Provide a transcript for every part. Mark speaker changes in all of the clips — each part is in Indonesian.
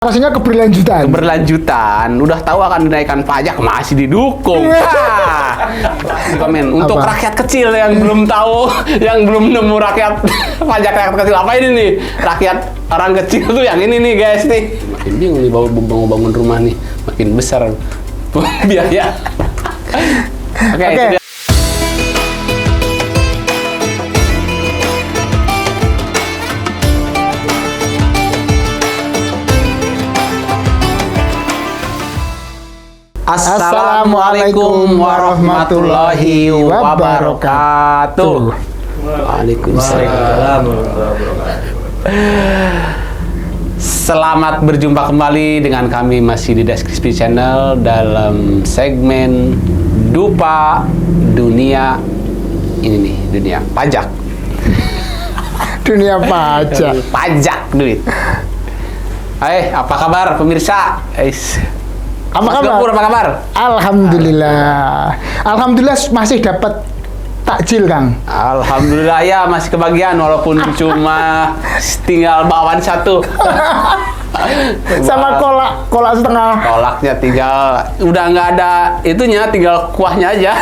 Speaker 1: Rasanya keberlanjutan.
Speaker 2: Udah tahu akan dinaikkan pajak masih didukung. Komen untuk rakyat kecil yang belum tahu, yang belum nemu pajak rakyat kecil apa ini nih? Rakyat orang kecil tuh yang ini nih guys nih. Makin bingung nih bangun rumah nih, makin besar biaya. Oke. Assalamualaikum warahmatullahi wabarakatuh. Waalaikumsalam. Selamat berjumpa kembali dengan kami masih di Deskripsi Channel dalam segmen Dupa Dunia ini nih, dunia pajak.
Speaker 1: Dunia pajak.
Speaker 2: Pajak duit. Hai, apa kabar pemirsa?
Speaker 1: Apa kabar? Alhamdulillah. Alhamdulillah masih dapat takjil, Kang.
Speaker 2: Alhamdulillah ya masih kebagian walaupun cuma tinggal bawaan satu.
Speaker 1: Sama kolak setengah.
Speaker 2: Kolaknya tinggal udah nggak ada itunya, tinggal kuahnya aja.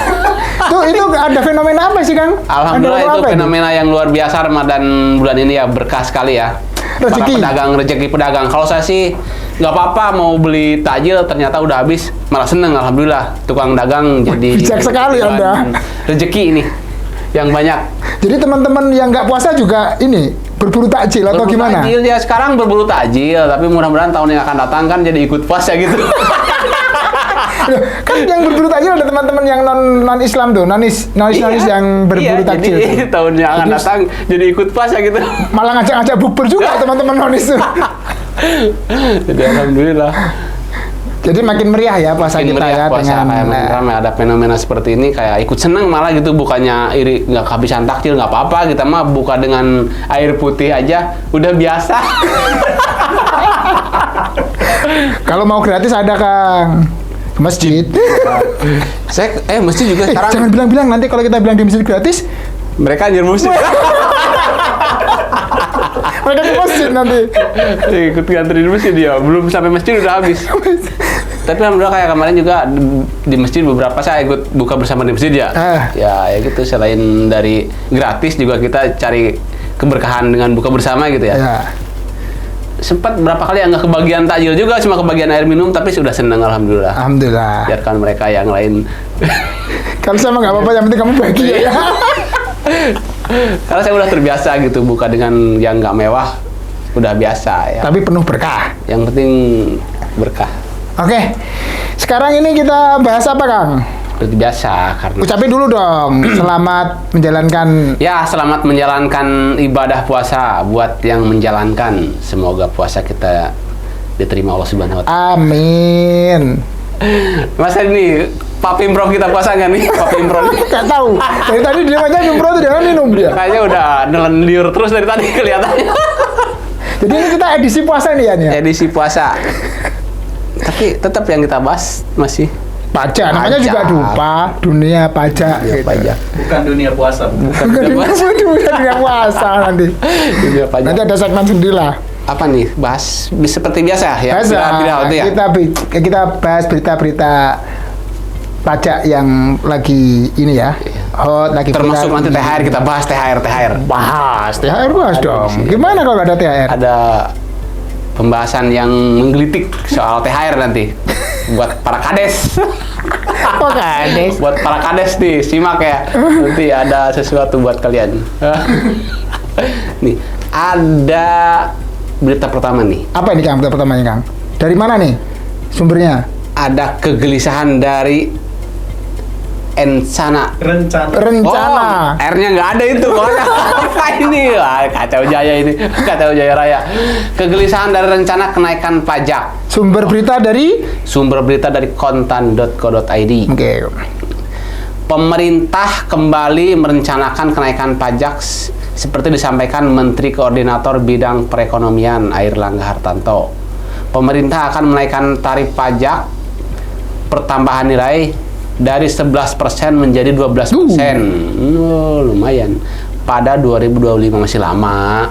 Speaker 1: Itu ada fenomena apa sih, Kang?
Speaker 2: Alhamdulillah itu fenomena yang luar biasa Ramadan bulan ini ya, berkah sekali ya.
Speaker 1: Rezeki.
Speaker 2: Rezeki pedagang. Kalau saya sih nggak apa-apa mau beli takjil ternyata udah habis, malah seneng alhamdulillah. Tukang dagang jadi
Speaker 1: bijak sekali Anda.
Speaker 2: Rezeki ini yang banyak.
Speaker 1: Jadi teman-teman yang nggak puasa juga ini berburu takjil atau gimana?
Speaker 2: Takjil ya, sekarang berburu takjil, tapi mudah-mudahan tahun yang akan datang kan jadi ikut puasa gitu.
Speaker 1: Kan yang berburu takjil ada teman-teman yang non Islam tuh, nonis yang berburu takjil.
Speaker 2: Jadi tahun yang akan datang jadi ikut puasa gitu.
Speaker 1: Malah ngajak bukber juga teman-teman nonis tuh.
Speaker 2: Jadi alhamdulillah.
Speaker 1: Jadi makin meriah ya puasa kita ya
Speaker 2: puasa, dengan ramai ada fenomena seperti ini, kayak ikut seneng malah gitu, bukannya iri nggak kehabisan takjil, nggak apa-apa, kita mah buka dengan air putih aja udah biasa.
Speaker 1: Kalau mau gratis ada, Kang. Masjid.
Speaker 2: Saya masjid juga sekarang.
Speaker 1: Jangan bilang-bilang nanti kalau kita bilang di masjid gratis,
Speaker 2: mereka anjir masjid.
Speaker 1: Mereka di masjid nanti.
Speaker 2: Ikut ngantri di masjid dia, belum sampai masjid udah habis. Tapi alhamdulillah kayak kemarin juga di masjid beberapa saya ikut buka bersama di masjid ya. Ya gitu, selain dari gratis juga kita cari keberkahan dengan buka bersama gitu ya. Sempat berapa kali nggak kebagian takjil juga, cuma kebagian air minum, tapi sudah senang alhamdulillah.
Speaker 1: Alhamdulillah.
Speaker 2: Biarkan mereka yang lain.
Speaker 1: Kalau sama nggak apa-apa, yang penting kamu bahagia ya.
Speaker 2: Karena saya udah terbiasa gitu buka dengan yang nggak mewah, udah biasa ya.
Speaker 1: Tapi penuh berkah.
Speaker 2: Yang penting berkah.
Speaker 1: Oke, sekarang ini kita bahas apa, Kang?
Speaker 2: Seperti biasa karena.
Speaker 1: Ucapin dulu dong, selamat menjalankan.
Speaker 2: Ya, selamat menjalankan ibadah puasa buat yang menjalankan. Semoga puasa kita diterima Allah Subhanahu Wa Taala.
Speaker 1: Amin.
Speaker 2: Masa ini Pak Pimprov kita puasa nggak nih? Pak Pimprov?
Speaker 1: Nggak tahu. Dari tadi dia aja Pimprov tuh jangan minum dia.
Speaker 2: Kayaknya udah nelen liur terus dari tadi kelihatannya.
Speaker 1: Jadi ini kita edisi puasa nih ya?
Speaker 2: Edisi puasa. Tapi tetap yang kita bahas masih
Speaker 1: pajak. Namanya juga Dupa Dunia Pajak.
Speaker 2: Dunia pajak.
Speaker 3: Bukan dunia puasa.
Speaker 1: Bukan dunia puasa nanti.
Speaker 2: Dunia pajak.
Speaker 1: Nanti ada segmen sendiri lah.
Speaker 2: Apa nih? Bahas seperti biasa ya?
Speaker 1: Biasa.
Speaker 2: Ya?
Speaker 1: Kita bahas berita-berita pajak yang lagi ini ya, hot, lagi
Speaker 2: termasuk nanti THR, kita bahas THR.
Speaker 1: Bahas dong. Gimana kalau ada THR?
Speaker 2: Ada pembahasan yang menggelitik soal THR nanti buat para kades.
Speaker 1: Oh, kades.
Speaker 2: Buat para kades nih, simak ya. Nanti ada sesuatu buat kalian. Nih, ada berita pertama nih.
Speaker 1: Apa ini, Kang? Berita pertamanya, Kang? Dari mana nih sumbernya? Ada
Speaker 2: kegelisahan dari Rencana.
Speaker 1: Oh,
Speaker 2: R-nya nggak ada itu. Apa ini? Wah, kacau jaya ini. Kacau jaya raya. Kegelisahan dari rencana kenaikan pajak.
Speaker 1: Sumber berita dari
Speaker 2: kontan.co.id.
Speaker 1: Oke.
Speaker 2: Pemerintah kembali merencanakan kenaikan pajak seperti disampaikan Menteri Koordinator Bidang Perekonomian Airlangga Hartarto. Pemerintah akan menaikkan tarif pajak pertambahan nilai dari 11% menjadi 12%. Lumayan. Pada 2025, masih lama.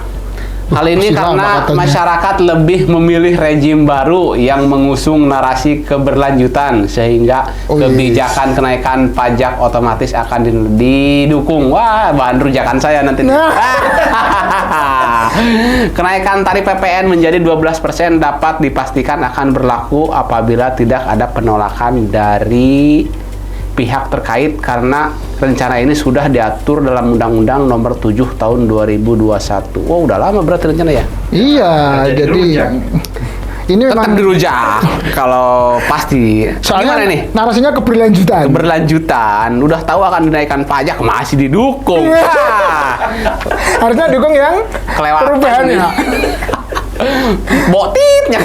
Speaker 2: Hal ini karena masyarakat lebih memilih rejim baru yang mengusung narasi keberlanjutan sehingga kebijakan kenaikan pajak otomatis akan didukung. Wah, bahan rujakan saya nanti. Kenaikan tarif PPN menjadi 12% dapat dipastikan akan berlaku apabila tidak ada penolakan dari pihak terkait karena rencana ini sudah diatur dalam Undang-Undang Nomor 7 Tahun 2021. Wah, udah lama berarti rencana ya?
Speaker 1: Iya, jadi ini
Speaker 2: tetap
Speaker 1: memang
Speaker 2: dirujak kalau pasti.
Speaker 1: soalnya
Speaker 2: Gimana nih?
Speaker 1: narasinya keberlanjutan.
Speaker 2: Keberlanjutan, udah tahu akan dinaikkan pajak masih didukung.
Speaker 1: Harusnya dukung yang
Speaker 2: Kelewatan.
Speaker 1: perubahan ya.
Speaker 2: Botitnya.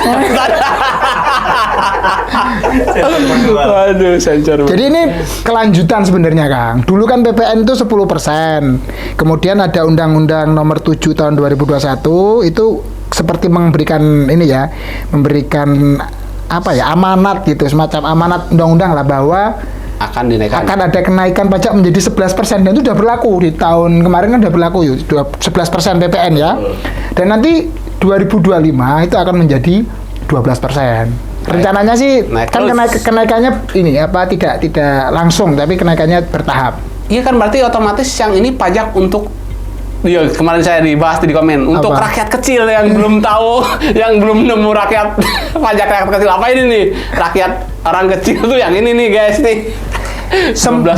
Speaker 2: Waduh, sensor.
Speaker 1: Jadi ini kelanjutan sebenarnya, Kang. Dulu kan PPN itu 10%. Kemudian ada Undang-Undang Nomor 7 Tahun 2021 itu seperti memberikan ini ya, memberikan apa ya, amanat gitu, semacam amanat undang-undang lah bahwa
Speaker 2: akan dinaikkan.
Speaker 1: akan ada kenaikan pajak menjadi 11% dan itu sudah berlaku di tahun kemarin kan sudah berlaku 11% PPN ya. Dan nanti 2025 itu akan menjadi 12%. Rencananya sih kan kenaikannya ini apa tidak langsung tapi kenaikannya bertahap.
Speaker 2: Iya kan berarti otomatis yang ini pajak untuk kemarin saya dibahas di komen untuk rakyat kecil yang belum tahu, yang belum nemu rakyat pajak rakyat kecil apa ini nih, rakyat orang kecil tuh yang ini nih guys nih.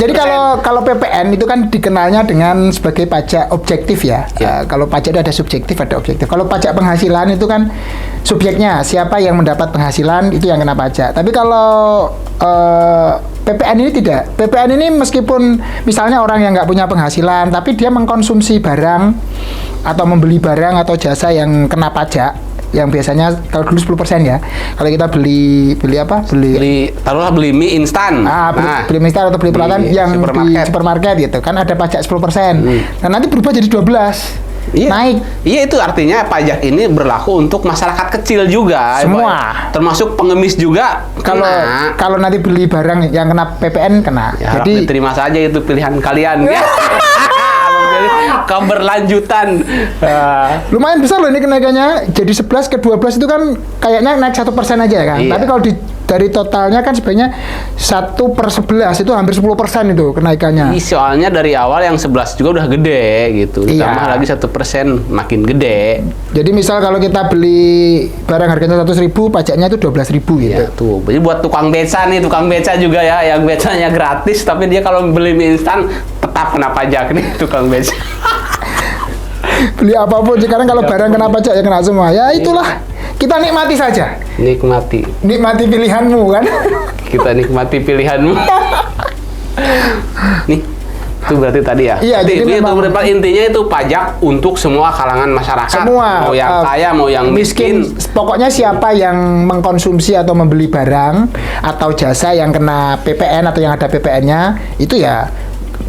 Speaker 1: Jadi kalau PPN itu kan dikenalnya dengan sebagai pajak objektif ya. Kalau pajak itu ada subjektif, ada objektif. Kalau pajak penghasilan itu kan subjeknya siapa yang mendapat penghasilan itu yang kena pajak. Tapi kalau PPN ini tidak. PPN ini meskipun misalnya orang yang nggak punya penghasilan, tapi dia mengkonsumsi barang atau membeli barang atau jasa yang kena pajak, yang biasanya kalau dulu 10% ya. Kalau kita beli
Speaker 2: taruhlah beli mie instan.
Speaker 1: Beli mie instan atau beli peralatan yang di supermarket gitu kan ada pajak 10%. Nah, nanti berubah jadi 12.
Speaker 2: Iya.
Speaker 1: Naik.
Speaker 2: Iya, itu artinya pajak ini berlaku untuk masyarakat kecil juga.
Speaker 1: Semua.
Speaker 2: Termasuk pengemis juga.
Speaker 1: Kalau nanti beli barang yang kena PPN kena.
Speaker 2: Ya,
Speaker 1: jadi
Speaker 2: terima saja itu pilihan kalian. Ya. Keberlanjutan.
Speaker 1: Lumayan besar loh ini kenaikannya. Jadi 11 ke 12 itu kan kayaknya naik 1% aja kan.
Speaker 2: Iya.
Speaker 1: Tapi kalau dari totalnya kan sebenarnya 1/11 itu hampir 10% itu kenaikannya.
Speaker 2: Soalnya dari awal yang 11 juga udah gede gitu. Ditambah lagi 1% makin gede.
Speaker 1: Jadi misal kalau kita beli barang harganya 100.000, pajaknya itu 12.000 gitu.
Speaker 2: Ya, tuh. Jadi buat tukang beca nih, tukang beca juga ya, yang becanya gratis tapi dia kalau beli mie instan tetap kena pajak nih tukang beca.
Speaker 1: Beli apapun sekarang kalau barang kena pajak ya kena semua. Ya itulah. Kita nikmati saja. Nikmati pilihanmu kan.
Speaker 2: Kita nikmati pilihanmu. Nih, itu berarti tadi ya.
Speaker 1: Iya, jadi memang
Speaker 2: intinya itu pajak untuk semua kalangan masyarakat.
Speaker 1: Semua.
Speaker 2: Mau yang kaya, mau yang miskin.
Speaker 1: Pokoknya siapa yang mengkonsumsi atau membeli barang atau jasa yang kena PPN atau yang ada PPN-nya itu ya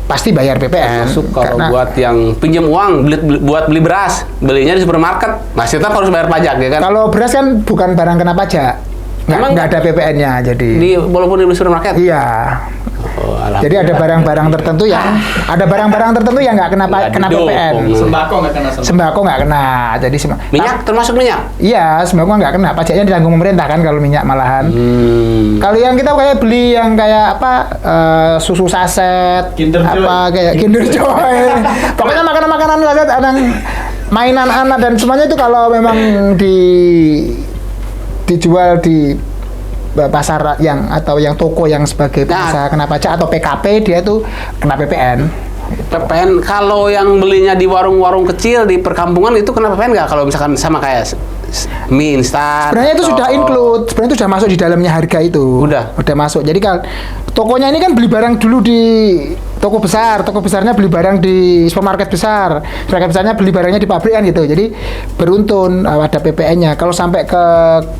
Speaker 1: pasti bayar PPN.
Speaker 2: Masuk kalau buat yang pinjam uang buat beli beras, belinya di supermarket, masih tetap harus bayar pajak ya kan?
Speaker 1: Kalau beras kan bukan barang kena pajak, nggak ada PPN-nya jadi.
Speaker 2: Walaupun di supermarket?
Speaker 1: Iya. Jadi ada barang-barang tertentu yang nggak kena PPN.
Speaker 3: Sembako nggak kena.
Speaker 1: Sembako nggak kena. Jadi
Speaker 2: minyak termasuk minyak?
Speaker 1: Iya, sembako nggak kena. Pajaknya ditanggung pemerintah kan kalau minyak malahan. Kalau yang kita kayak beli yang kayak apa susu saset,
Speaker 3: Kinder
Speaker 1: Joy. Pokoknya makanan-makanan saset, ada mainan anak dan semuanya itu kalau memang dijual di pasar atau yang toko yang sebagai pengusaha kena pajak atau PKP dia tuh kena PPN.
Speaker 2: PPN kalau yang belinya di warung-warung kecil di perkampungan itu kena PPN nggak kalau misalkan sama kayak mie instan?
Speaker 1: Sebenarnya itu sudah include, sebenarnya itu sudah masuk di dalamnya harga itu. Udah masuk. Jadi kalau tokonya ini kan beli barang dulu di toko besarnya beli barang di supermarket besar, supermarket besarnya beli barangnya di pabrik kan gitu. Jadi beruntun ada PPN-nya. Kalau sampai ke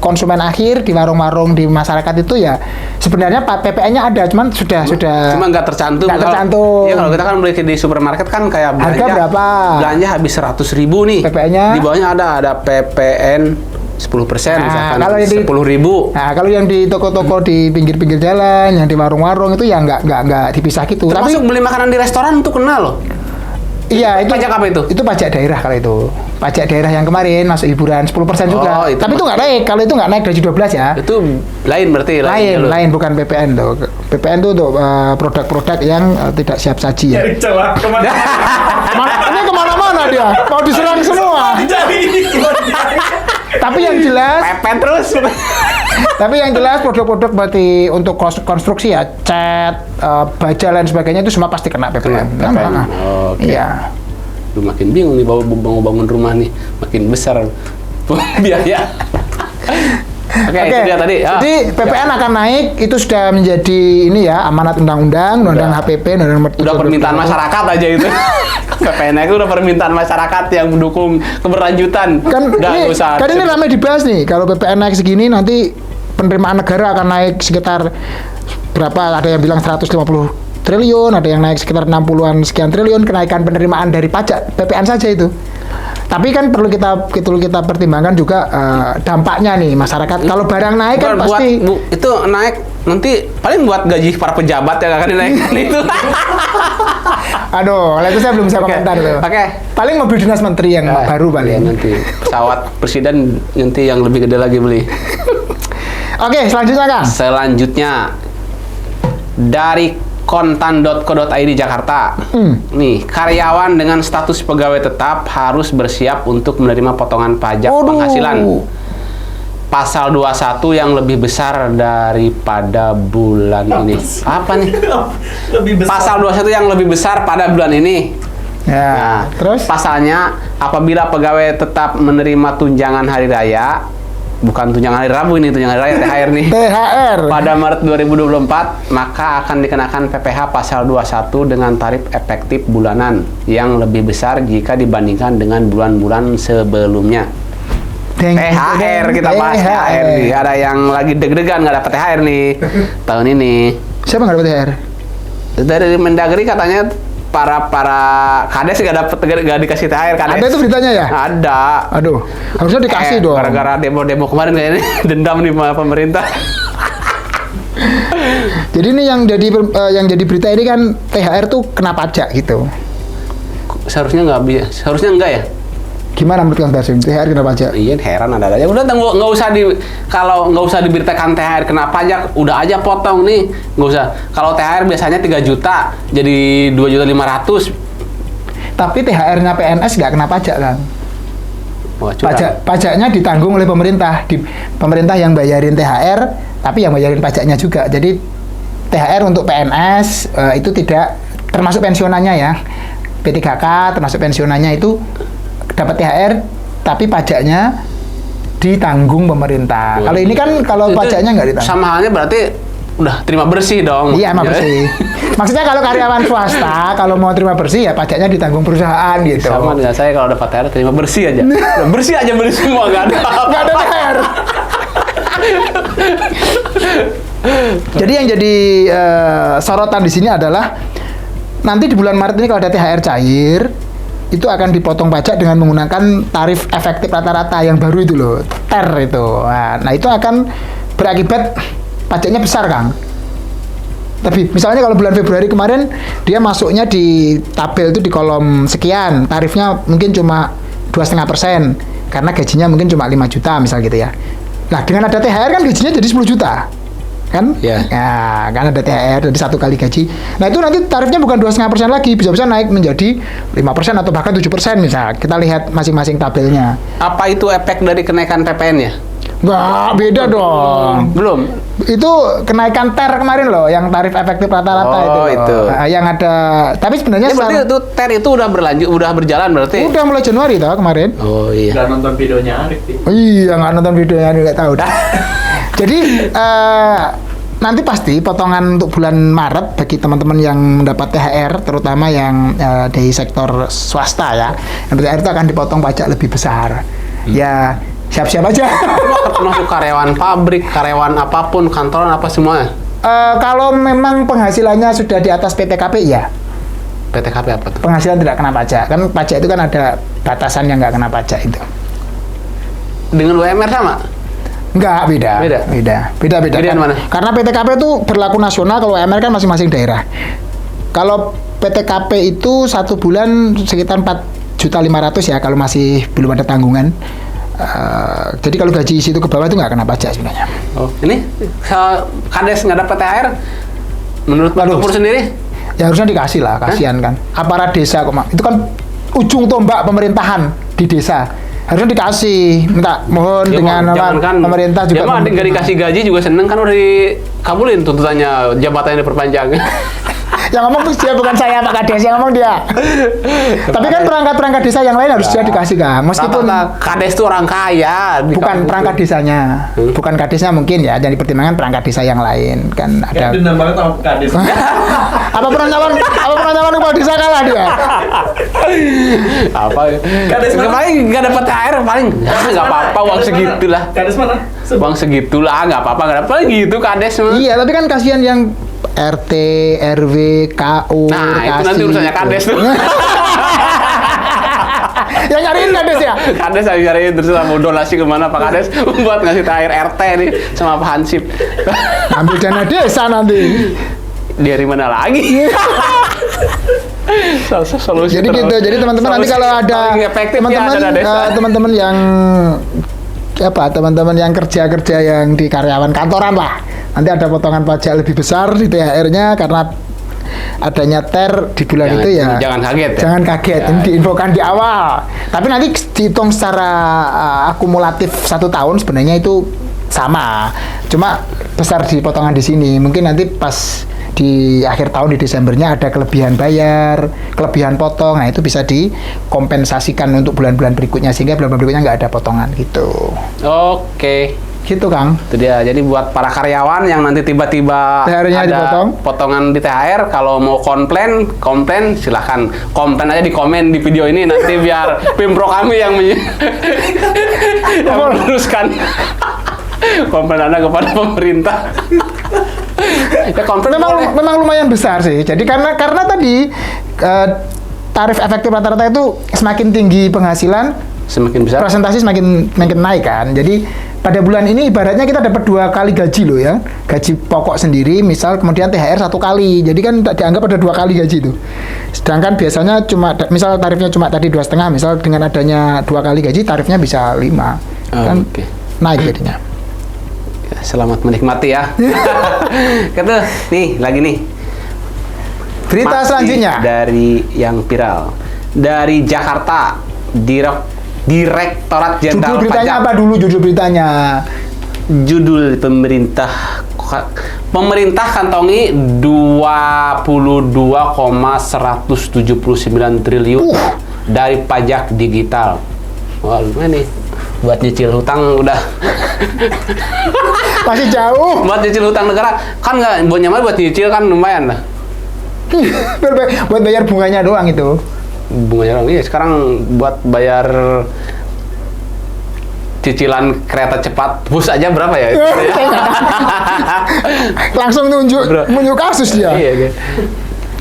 Speaker 1: konsumen akhir di warung-warung di masyarakat itu ya sebenarnya PPN-nya ada, cuman sudah
Speaker 2: cuma nggak tercantum. Iya, kalau kita kan beli di supermarket kan kayak
Speaker 1: harga berapa?
Speaker 2: Belanja habis 100.000 nih.
Speaker 1: PPN-nya
Speaker 2: di bawahnya ada PPN 10% misalkan
Speaker 1: kalau
Speaker 2: 10.000.
Speaker 1: Nah, kalau yang di toko-toko di pinggir-pinggir jalan, yang di warung-warung itu ya nggak dipisah gitu.
Speaker 2: Termasuk beli makanan di restoran itu kena loh.
Speaker 1: Iya, itu
Speaker 2: pajak apa itu?
Speaker 1: Itu pajak daerah kalau itu. Pajak daerah yang kemarin masuk hiburan 10% juga.
Speaker 2: Itu
Speaker 1: tapi itu nggak naik. Kalau itu nggak naik gaji 12 ya.
Speaker 2: Itu lain berarti.
Speaker 1: Lain bukan PPN tuh. PPN itu untuk produk-produk yang tidak siap saji ya.
Speaker 3: Celah kemana-mana.
Speaker 1: Ini kemana-mana dia. Mau diserang semua. Tapi yang jelas
Speaker 2: pepet terus.
Speaker 1: Tapi yang jelas produk-produk berarti untuk konstruksi ya, cat, baja dan sebagainya itu semua pasti kena PPN. Iya.
Speaker 2: Lu makin bingung nih bangun rumah nih, makin besar biaya. Oke, itu dia tadi.
Speaker 1: Jadi PPN akan naik, itu sudah menjadi ini ya, amanat undang-undang HPP, undang-undang
Speaker 2: udah permintaan masyarakat aja itu. PPN itu udah permintaan masyarakat yang mendukung keberlanjutan.
Speaker 1: Kan ini ramai dibahas nih, kalau PPN naik segini nanti penerimaan negara akan naik sekitar berapa? Ada yang bilang 150 triliun, ada yang naik sekitar 60-an sekian triliun kenaikan penerimaan dari pajak PPN saja itu. Tapi kan perlu kita pertimbangkan juga dampaknya nih masyarakat. Kalau barang naik kan pasti
Speaker 2: itu naik nanti paling buat gaji para pejabat yang akan dinaikkan itu.
Speaker 1: Aduh, itu saya belum bisa komentar tuh.
Speaker 2: Oke.
Speaker 1: Paling mobil dinas menteri yang baru paling.
Speaker 2: Ya, nanti pesawat presiden nanti yang lebih gede lagi beli.
Speaker 1: Oke, selanjutnya Kang.
Speaker 2: Selanjutnya dari kontan.co.id Jakarta. Nih, karyawan dengan status pegawai tetap harus bersiap untuk menerima potongan pajak penghasilan. Pasal 21 yang lebih besar daripada bulan ini. Apa nih? Pasal 21 yang lebih besar pada bulan ini.
Speaker 1: Ya,
Speaker 2: nah,
Speaker 1: terus
Speaker 2: pasalnya apabila pegawai tetap menerima tunjangan hari raya, bukan tunjangan hari Rabu ini, tunjangan hari raya THR nih.
Speaker 1: THR.
Speaker 2: Pada Maret 2024, maka akan dikenakan PPh pasal 21 dengan tarif efektif bulanan yang lebih besar jika dibandingkan dengan bulan-bulan sebelumnya. THR, kita bahas THR nih. Ada yang lagi deg-degan nggak dapat THR nih tahun ini.
Speaker 1: Siapa nggak dapat THR?
Speaker 2: Dari Mendagri katanya para kades nggak dikasih THR. Kades.
Speaker 1: Ada itu beritanya ya?
Speaker 2: Ada.
Speaker 1: Aduh, harusnya dikasih dong.
Speaker 2: Gara-gara demo kemarin kayaknya dendam nih sama pemerintah.
Speaker 1: Jadi ini yang jadi berita ini kan THR tuh kena pajak gitu.
Speaker 2: Seharusnya enggak ya?
Speaker 1: Gimana menurut Kang Basim? THR kena pajak?
Speaker 2: Iya, heran ada aja. Udah kalau nggak usah diberitakan THR kena pajak, udah aja potong nih, nggak usah. Kalau THR biasanya 3 juta, jadi 2.500.000.
Speaker 1: Tapi THR-nya PNS nggak kena pajak kan? Pajaknya ditanggung oleh pemerintah. Pemerintah yang bayarin THR, tapi yang bayarin pajaknya juga. Jadi THR untuk PNS itu tidak termasuk pensiunannya ya. P3K termasuk pensiunannya itu dapat THR, tapi pajaknya ditanggung pemerintah. Kalau ini kan kalau pajaknya nggak ditanggung.
Speaker 2: Sama halnya berarti udah terima bersih dong.
Speaker 1: Iya, terima bersih. Maksudnya kalau karyawan swasta, kalau mau terima bersih ya pajaknya ditanggung perusahaan gitu.
Speaker 2: Sama dengan saya kalau dapat THR terima bersih aja. Bersih aja beli semua, nggak ada
Speaker 1: THR. Jadi yang jadi sorotan di sini adalah nanti di bulan Maret ini kalau ada THR cair, itu akan dipotong pajak dengan menggunakan tarif efektif rata-rata yang baru itu loh, TER itu. Nah itu akan berakibat pajaknya besar, Kang. Tapi misalnya kalau bulan Februari kemarin dia masuknya di tabel itu di kolom sekian, tarifnya mungkin cuma 2,5% karena gajinya mungkin cuma 5 juta misal gitu ya. Nah dengan ada THR kan gajinya jadi 10 juta. Kan?
Speaker 2: Yeah.
Speaker 1: Nah, kan ada THR dari 1 kali gaji. Nah, itu nanti tarifnya bukan 2,5% lagi, bisa-bisa naik menjadi 5% atau bahkan 7% misal. Kita lihat masing-masing tabelnya.
Speaker 2: Apa itu efek dari kenaikan PPN ya?
Speaker 1: Nggak, beda dong.
Speaker 2: Belum.
Speaker 1: Itu kenaikan TER kemarin loh, yang tarif efektif rata-rata itu.
Speaker 2: Oh, itu.
Speaker 1: Nah, yang ada, tapi sebenarnya
Speaker 2: berarti itu TER itu udah berjalan berarti?
Speaker 1: Udah mulai Januari toh kemarin.
Speaker 2: Oh iya.
Speaker 3: Udah nonton videonya Arif.
Speaker 1: Iya, nggak nonton videonya, nggak tahu dah. Jadi nanti pasti potongan untuk bulan Maret bagi teman-teman yang mendapat THR, terutama yang dari sektor swasta ya, yang THR itu akan dipotong pajak lebih besar. Ya siap-siap aja.
Speaker 2: Termasuk karyawan pabrik, karyawan apapun, kantoran apa semua.
Speaker 1: Kalau memang penghasilannya sudah di atas PTKP ya.
Speaker 2: PTKP apa tuh?
Speaker 1: Penghasilan tidak kena pajak. Kan pajak itu kan ada batasan yang nggak kena pajak itu.
Speaker 2: Dengan UMR sama?
Speaker 1: Enggak, beda.
Speaker 2: Beda.
Speaker 1: Bedaan mana? Karena PTKP itu berlaku nasional, kalau UMR kan masing-masing daerah. Kalau PTKP itu 1 bulan sekitar 4.500.000 ya kalau masih belum ada tanggungan. Jadi kalau gaji situ ke bawah itu nggak kena pajak sebenarnya.
Speaker 2: Oh, ini Kades nggak dapat THR? Menurut Pak Gubernur sendiri?
Speaker 1: Ya harusnya dikasih lah, kasihan kan. Aparat desa kok, Mak. Itu kan ujung tombak pemerintahan di desa. Harusnya dikasih, minta mohon
Speaker 2: Ya,
Speaker 1: dengan pemerintah juga.
Speaker 2: Ya mah nggak dikasih gaji juga seneng kan udah dikabulin tuntutannya jabatannya diperpanjang.
Speaker 1: Yang ngomong dia bukan saya Pak Kades, yang ngomong dia. Tapi kan perangkat desa yang lain harus dia dikasih Kang. Meskipun
Speaker 2: Kades itu orang kaya.
Speaker 1: Bukan perangkat desanya, bukan kadesnya mungkin ya, dan dipertimbangkan perangkat desa yang lain kan ada.
Speaker 3: Dendam banget sama Kades.
Speaker 1: apa pernah nyalon kepala desa kalah dia?
Speaker 2: Apa?
Speaker 3: Kades mana?
Speaker 2: Paling nggak dapat THR paling nggak apa-apa uang segitulah.
Speaker 3: Kades mana?
Speaker 2: Uang segitulah nggak apa-apa nggak dapat gitu Kades mah.
Speaker 1: Iya, tapi kan kasihan yang RT, RW, KU.
Speaker 2: Nah, itu nanti urusannya Kades tuh.
Speaker 1: Yang nyariin Kades ya?
Speaker 2: Kades yang nyariin terus mau donasi kemana Pak Kades buat ngasih THR RT nih sama Pak Hansip.
Speaker 1: Ambil dana desa nanti.
Speaker 2: Dari mana lagi? Solusi
Speaker 1: Jadi gitu. Jadi teman-teman nanti kalau ada teman-teman yang teman-teman yang kerja yang di karyawan kantoran lah, nanti ada potongan pajak lebih besar di THR-nya karena adanya THR di bulan itu ya.
Speaker 2: Jangan kaget.
Speaker 1: Jangan kaget. Ini diinfokan di awal. Tapi nanti dihitung secara akumulatif 1 tahun sebenarnya itu sama. Cuma besar di potongan di sini. Mungkin nanti pas di akhir tahun di Desembernya ada kelebihan bayar, kelebihan potong. Nah, itu bisa dikompensasikan untuk bulan-bulan berikutnya sehingga bulan-bulan berikutnya nggak ada potongan gitu.
Speaker 2: Oke.
Speaker 1: Gitu Kang.
Speaker 2: Itu dia. Jadi buat para karyawan yang nanti tiba-tiba
Speaker 1: THR-nya
Speaker 2: ada
Speaker 1: dipotong,
Speaker 2: potongan di THR, kalau mau komplain silahkan komplain aja di komen di video ini nanti biar Pimpro kami yang meluruskan komplain Anda kepada pemerintah. Ya,
Speaker 1: memang lumayan besar sih. Jadi karena tadi tarif efektif rata-rata itu semakin tinggi penghasilan,
Speaker 2: semakin besar
Speaker 1: presentasi semakin naik kan. Jadi pada bulan ini ibaratnya kita dapat 2 kali gaji loh ya, gaji pokok sendiri misal, kemudian THR 1 kali, jadi kan dianggap ada 2 kali gaji itu. Sedangkan biasanya misal tarifnya cuma tadi 2,5, misal dengan adanya 2 kali gaji tarifnya bisa 5 kan. Naik jadinya.
Speaker 2: Ya, selamat menikmati ya. Kata nih lagi nih
Speaker 1: berita
Speaker 2: masih
Speaker 1: selanjutnya
Speaker 2: dari yang viral dari Jakarta, Direktorat Jenderal
Speaker 1: Judul beritanya
Speaker 2: Pajak.
Speaker 1: apa dulu judul beritanya?
Speaker 2: Judul pemerintah kantongi 22,179 triliun dari pajak digital. Wah, lumayan nih. Buat nyicil hutang udah
Speaker 1: Masih jauh.
Speaker 2: buat nyicil hutang negara kan nggak buat nyicil kan lumayan lah.
Speaker 1: Buat bayar bunganya doang itu.
Speaker 2: Bunganya doang. Iya, sekarang buat bayar cicilan kereta cepat bus aja berapa ya?
Speaker 1: Langsung nunjuk kasus dia.
Speaker 2: Iya, iya.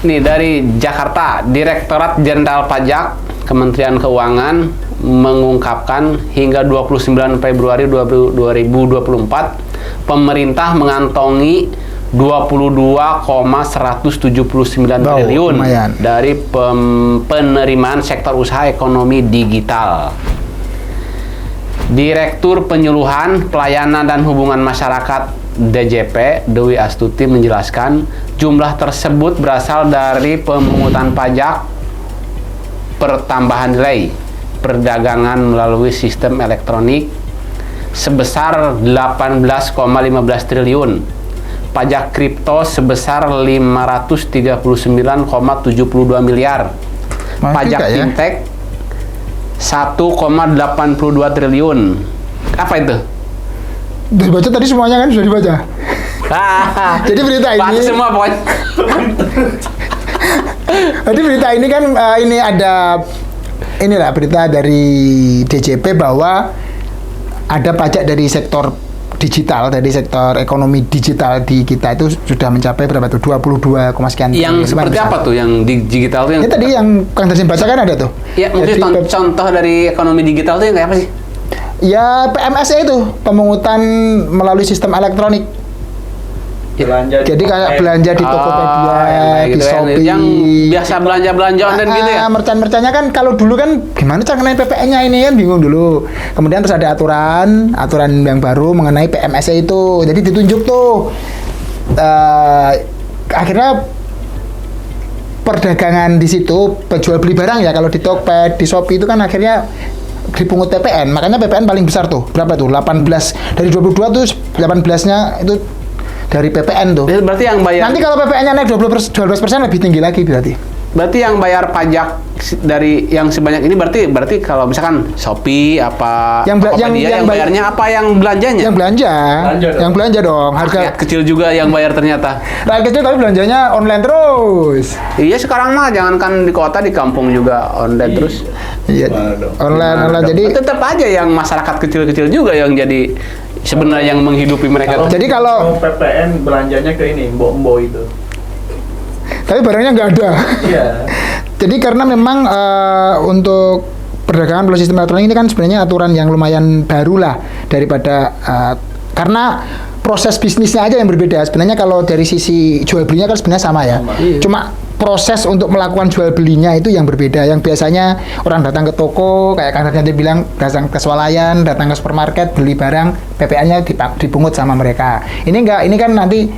Speaker 2: Nih dari Jakarta, Direktorat Jenderal Pajak Kementerian Keuangan mengungkapkan hingga 29 Februari 2024 pemerintah mengantongi 22,179 triliun dari penerimaan sektor usaha ekonomi digital. Direktur Penyuluhan Pelayanan dan Hubungan Masyarakat DJP Dewi Astuti menjelaskan jumlah tersebut berasal dari pemungutan pajak pertambahan nilai perdagangan melalui sistem elektronik sebesar 18,15 triliun, pajak kripto sebesar 539,72 miliar, pajak fintech 1,82 triliun. Apa itu?
Speaker 1: Sudah dibaca tadi semuanya kan, sudah dibaca. Jadi berita ini
Speaker 2: baca semua pokoknya.
Speaker 1: Jadi berita ini kan ini ada inilah berita dari DJP bahwa ada pajak dari sektor digital, dari sektor ekonomi digital di kita itu sudah mencapai berapa tuh? 22, sekian.
Speaker 2: Yang seperti apa tuh yang digital tuh?
Speaker 1: Ini tadi yang Kang Dasim baca kan ada tuh.
Speaker 2: Ya, mungkin contoh dari ekonomi digital tuh yang kayak apa sih?
Speaker 1: Ya PMSE itu, pemungutan melalui sistem elektronik.
Speaker 3: Belanja.
Speaker 1: Jadi kayak belanja di Tokopedia,
Speaker 2: yang kayak
Speaker 1: di
Speaker 2: gitu kan.
Speaker 1: Shopee.
Speaker 2: Yang biasa belanja online gitu ya.
Speaker 1: Merchant-merchantnya kan kalau dulu kan gimana cara ngenai PPN-nya ini kan bingung dulu. Kemudian terus ada aturan yang baru mengenai PMS itu. Jadi ditunjuk tuh. Akhirnya perdagangan di situ jual beli barang ya kalau di Tokped, di Shopee itu kan akhirnya dipungut PPN. Makanya PPN paling besar tuh. Berapa tuh? 18 dari 22 tuh 18-nya itu dari PPN tuh.
Speaker 2: Berarti yang bayar.
Speaker 1: Nanti kalau PPN-nya naik 12% lebih tinggi lagi berarti.
Speaker 2: Berarti yang bayar pajak dari yang sebanyak ini berarti kalau misalkan Shopee apa Tokopedia yang bayarnya apa yang belanjanya?
Speaker 1: Yang belanja dong. Harga
Speaker 2: rakyat kecil juga yang bayar ternyata.
Speaker 1: rakyat kecil tapi belanjanya online terus.
Speaker 2: Iya sekarang mah jangankan di kota di kampung juga online terus.
Speaker 1: Iya. Online jadi
Speaker 2: Tetap aja yang masyarakat kecil-kecil juga yang jadi sebenarnya yang menghidupi mereka.
Speaker 1: Jadi kalau
Speaker 3: PPN belanjanya ke ini, mbok-mbok itu.
Speaker 1: tapi barangnya nggak ada.
Speaker 3: Iya.
Speaker 1: Jadi karena memang untuk perdagangan melalui sistem elektronik ini kan sebenarnya aturan yang lumayan baru lah daripada karena proses bisnisnya aja yang berbeda. Sebenarnya kalau dari sisi jual belinya kan sebenarnya sama ya.
Speaker 2: Iya.
Speaker 1: Cuma proses untuk melakukan jual belinya itu yang berbeda. Yang biasanya orang datang ke toko, kayak Kang Darjanti bilang, datang ke swalayan, datang ke supermarket, beli barang, PPN-nya dipungut sama mereka. Ini enggak, ini kan nanti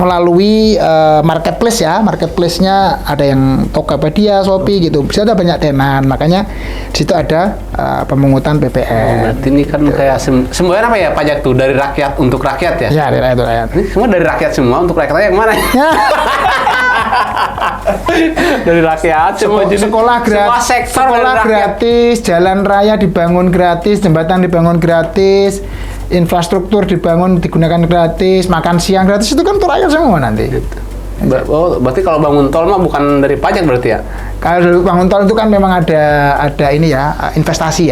Speaker 1: melalui marketplace ya, marketplace-nya ada yang Tokopedia, Shopee gitu. Bisa ada banyak tenan, makanya di situ ada pemungutan PPN.
Speaker 2: Berarti ini kan kayak semuanya apa ya pajak tuh dari rakyat untuk rakyat ya?
Speaker 1: Ya, dari rakyat.
Speaker 2: Ini semua dari rakyat semua untuk rakyat yang mana? Dari rakyat semua jadi
Speaker 1: Sekolah
Speaker 2: semua sektor
Speaker 1: sekolah
Speaker 2: dari rakyat.
Speaker 1: gratis, jalan raya dibangun gratis, jembatan dibangun gratis, infrastruktur dibangun digunakan gratis, makan siang gratis, itu kan untuk rakyat semua nanti.
Speaker 2: Berarti kalau bangun tol mah bukan dari pajak berarti ya?
Speaker 1: Kalau bangun tol itu kan memang ada ini ya, investasi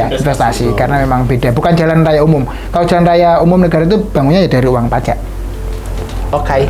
Speaker 1: karena memang beda, bukan jalan raya umum. Kalau jalan raya umum negara itu bangunnya ya dari uang pajak.
Speaker 2: Oke.